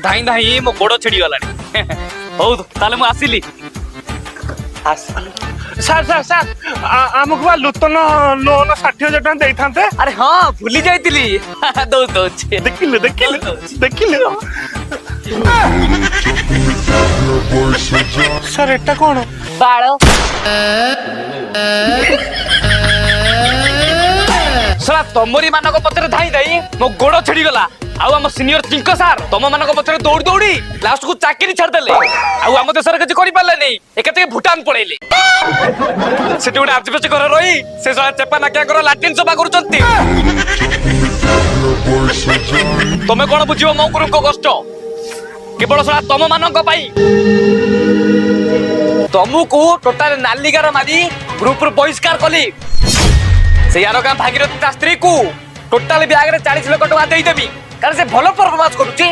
धाई धाई मो गोड़ छिड़ी गलानी हौ ताले मु आसिली ସାର୍ ସାର୍ ସାର୍ ଆମକୁ ବା ନୂତନ ଲୋନ 60,000 ଟଙ୍କା ଦେଇଥାନ୍ତେ। अरे हाँ भूली जाइतिली दौ दौछि ଦେଖିଲେ ଦେଖିଲେ ଦେଖିଲେ ସାର୍ ଏଟା କଣ? बाळ सला तमरी मानक पत्र धाई धाई मो गोड़ छिड़ी गला आउ हम सीनियर चिंक सार तम मानक पत्र दौड़ी दौड़ी लास्ट को चाकरी छाड़ देले आउ हम देशर किछ करि पाले नै एकते भूटान पळेले सेटी उडे आदिवासी घर रही से सला चेपा नाकिया कर लाटिन सफा करूचंती तमे कोन बुझियो मो गुरु को कष्ट केवल सला तम मानक पाई तमुको टोटल नालीगार मारी ग्रुप रु बहिष्कार कली से यार का भागीरथी ता स्त्री को टोटल ब्याग रे 40 लाख टका देई देबी कारण से भलो परफॉर्मेंस करूची